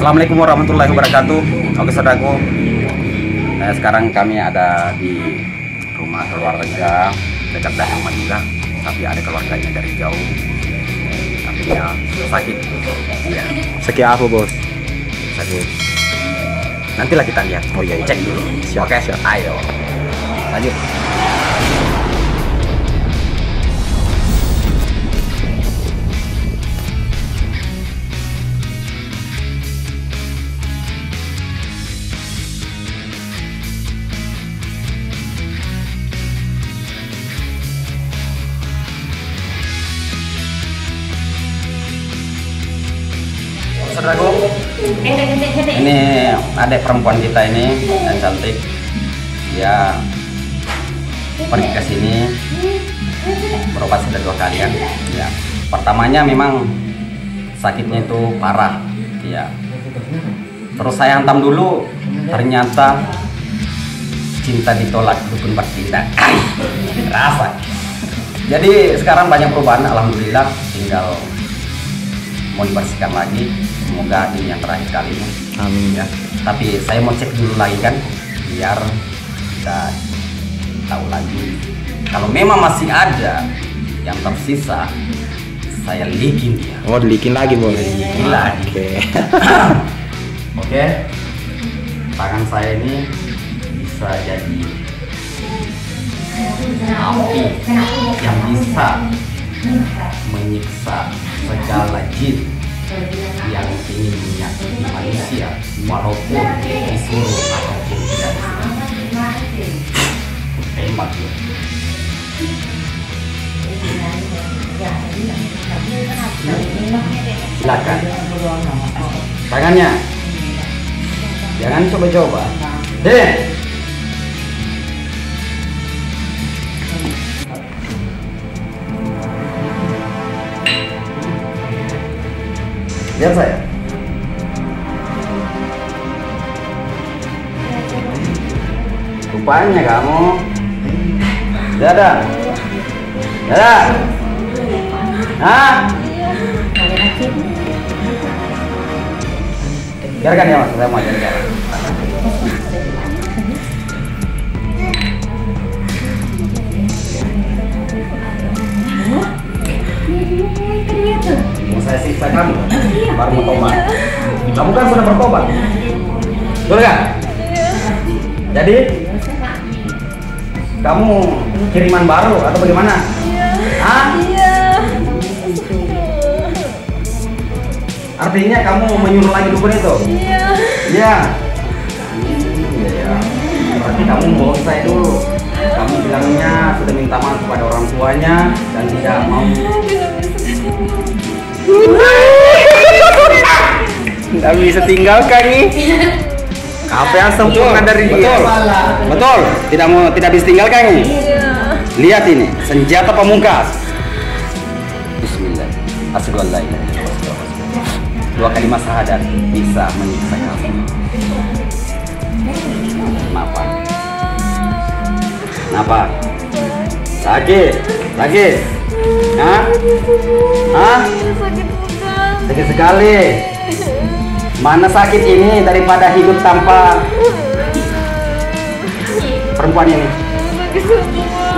Assalamualaikum warahmatullahi wabarakatuh. Oke saudaraku, sekarang kami ada di rumah keluarga dekat Dayang Madura, tapi ada keluarganya dari jauh. Tapi dia sakit. Iya. Sakit apa bos? Sakit. Nantilah kita lihat. Oh iya, cek dulu. Siap, Oke, siap. ayo lanjut. Saudaraku, ini adik perempuan kita ini yang cantik. Dia pergi ke sini berobat sudah 2 kali kan. Ya. Pertamanya memang sakitnya itu parah. Ya. Terus saya hantam dulu, ternyata cinta ditolak dukun bertindak. Rasa. Jadi sekarang banyak perubahan, alhamdulillah. Tinggal mau dibersihkan lagi. Semoga ini yang terakhir kalinya. Amin Ya. Tapi saya mau cek dulu lagi kan, biar kita tahu lagi. Kalau memang masih ada yang tersisa, saya likin dia. Oh, dilikin lagi bos. Likin lagi. Oke. Oke. Tangan saya ini bisa jadi api yang bisa menyiksa segala jin yang ingin menyakiti manusia, walaupun disuruh ataupun tidak disuruh. Tembak dia. Silakan. Tangannya. Jangan coba-coba. Deh. Lihat saya. Rupanya kamu. Dadah. Dadah. Hah? Biarkan ya mas, saya mau jalan-jalan. Mau saya siksa kamu, baru mau tobat. Kamu kan sudah bertobat, betul kan? Jadi kamu kiriman baru atau bagaimana? Hah? Artinya kamu menyuruh lagi dukun itu? Iya. Iya. Berarti kamu bohong saya dulu. Kamu bilangnya sudah minta maaf kepada orang tuanya dan tidak mau. Nggak bisa tinggalkan nih. Apa yang sempurna dari dia? Betul. Tidak bisa tinggalkan ini. Lihat ini, senjata pamungkas. Bismillah. Asyhadu an la ilaha illallah. 2 kalimat syahadat bisa menyiksa kamu. Kenapa? Kenapa? Sakit? Sakit? Hah? Hah? Sakit sekali. Mana sakit ini daripada hidup tanpa perempuan ini?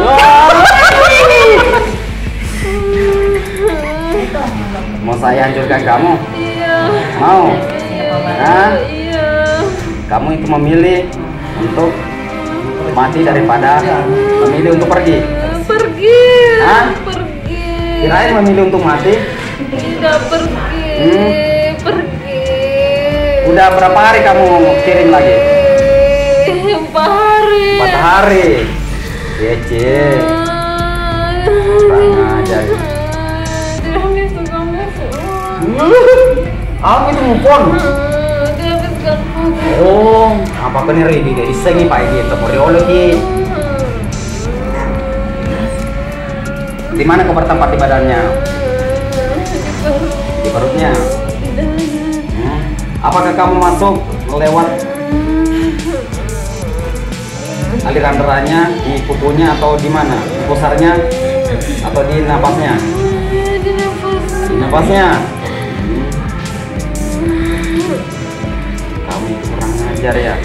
Wah. Mau saya hancurkan kamu? Mau? Hah? Kamu itu memilih untuk mati daripada memilih untuk pergi? Pergi. Hah? Pergi. Kirain memilih untuk mati? Tidak pergi. Pergi. Udah berapa hari kamu kirim lagi? 4 hari. 4 hari. Kece. Kurang ajar. Dia suka move. Aku itu mupon. Dia suka move. Oh, apa bener ini dari sengi pak gitu, moriologi. Di mana kau bertempat di badannya? Di perutnya. Apakah kamu masuk lewat aliran darahnya di kukunya atau di mana? Di pusarnya atau di napasnya? Di napasnya. ajar ya?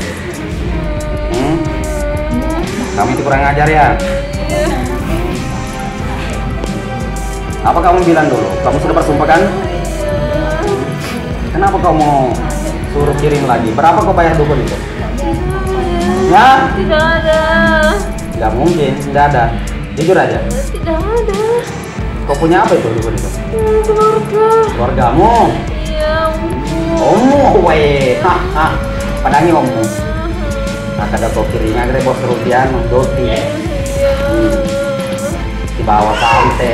Kamu itu kurang ajar ya? Apa kamu bilang dulu? Kamu sudah bersumpah kan? Kenapa kamu suruh kirim lagi? Berapa kau bayar dukun itu? Ya? Tidak ada. Tidak mungkin, tidak ada. Jujur aja. Tidak ada. Kau punya apa itu dukun itu? Keluarga. Keluargamu? Iya, Ommu, weh. Padangi ommu. Nah, kada kau kirimnya kira bos rutian, doti. Di bawah sate.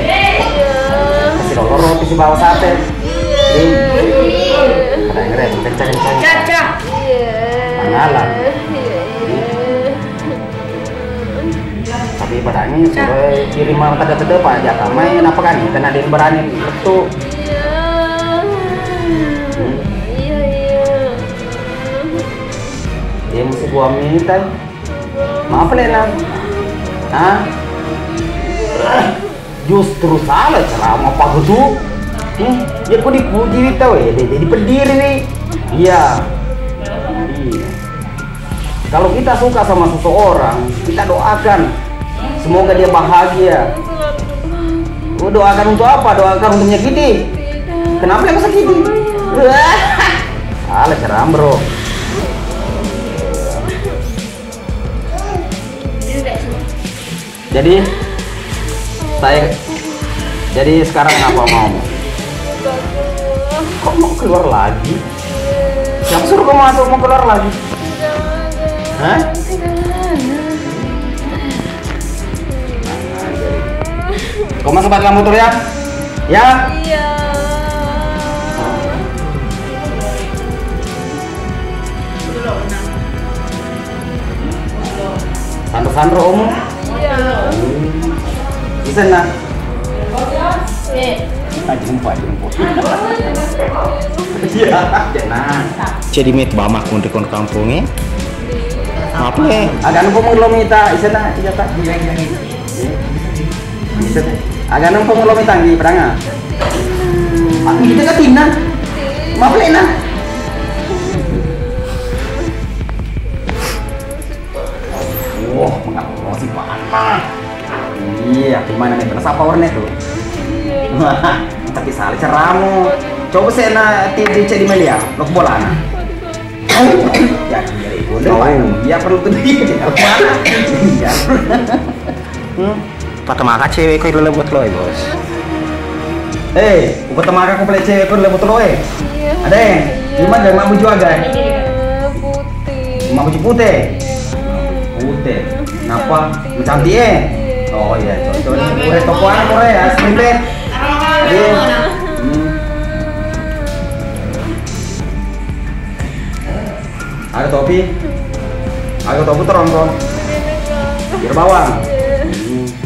Kasih dulu roti di bawah sate. Ada yang kira kencang-kencang. Caca. Mangalan. Tapi padanya suruh kirim malam kada sedep aja kamai kenapa kan? Karena ada yang berani itu. Ya mesti gua minta. Maaf Lena. Hah? Justru salah ceramah Pak Gudu. Ya kok dipuji tau ya, jadi pendiri nih. Iya. Kalau kita suka sama seseorang, kita doakan semoga dia bahagia. Oh, doakan untuk apa? Doakan untuk menyakiti. Kenapa yang sakiti? Salah ceramah bro. Jadi sekarang apa mau? Kok mau keluar lagi? Siapa suruh kamu masuk mau keluar lagi? Hah? Kau masuk pakai motor ya? Ya? Iya. Sandro om? Iya. Bisa nak? Jemput. Iya, jangan. Jadi met bamak untuk kon kampungnya. Apa nih? Agak nunggu mau minta, isena, iya tak? Bisa. Agak nunggu mau minta di peranga. Kita ke Tina. Mau Lena. Wah, mengapa si panas? Iya, gimana nih? Kenapa warnet tuh? Tapi salah ceramu. Coba saya di media, lo bola anak. Ya, jadi boleh. Ya perlu tuh dia. Mana? Ya. Patemaga cewek kau lembut loh bos. Buat temaga aku beli cewek kau lembut loh. Ada yang? Gimana dari mak buju agak? Putih. Mak buju putih. Putih. Kenapa? Cantik ya? Oh iya, cocok. Murah tokoan murah ya, sempit. Ada topi terongkong biar bawang.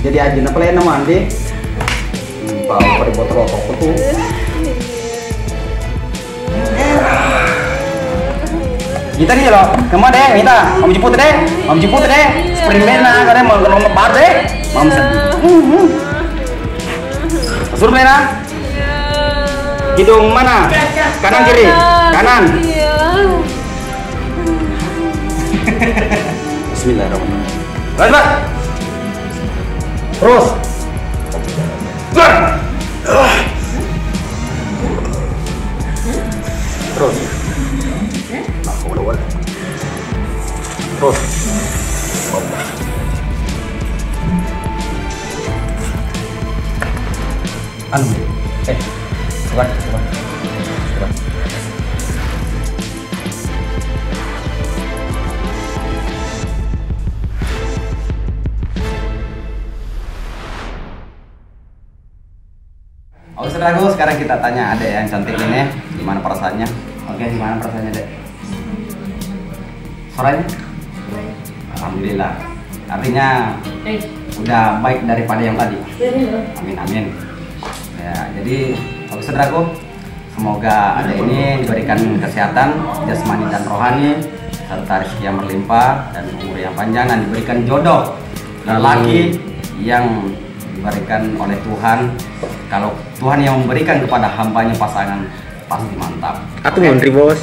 Jadi aja apa lain mandi bawa pada botol rokok tuh. Kita nih loh, kemana deh minta mau jemput deh spring mena karena mau ngebar deh mau suruh mena. Hidung mana? Kanan kiri? Kanan. Bismillahirrahmanirrahim. Lanjut. Terus. Terus. Terus. Coba. Oke saudaraku, sekarang kita tanya adek yang cantik ini gimana perasaannya. Oke, gimana perasaannya dek? Suaranya? Alhamdulillah. Artinya udah baik daripada yang tadi. Amin. Ya, jadi oke saudaraku, semoga adek ini diberikan kesehatan jasmani dan rohani serta rezeki yang berlimpah dan umur yang panjang dan diberikan jodoh lelaki yang diberikan oleh Tuhan. Kalau Tuhan yang memberikan kepada hambanya pasangan pasti mantap. Aku ngantri bos.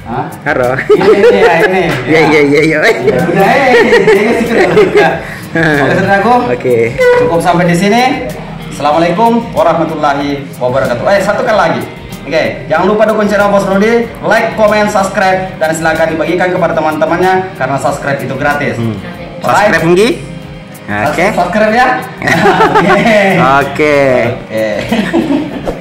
Hah? Haro. Ini ya, ini. Iya. Ya udah, ini sih keluarga. Oke, saudaraku. Oke. Cukup sampai di sini. Assalamualaikum warahmatullahi wabarakatuh. Satu kali lagi. Oke, jangan lupa dukung channel Bos Rudi, like, comment, subscribe, dan silakan dibagikan kepada teman-temannya karena subscribe itu gratis. Subscribe Nggi. Oke. Subscribe ya. Oke. Oke. Oke.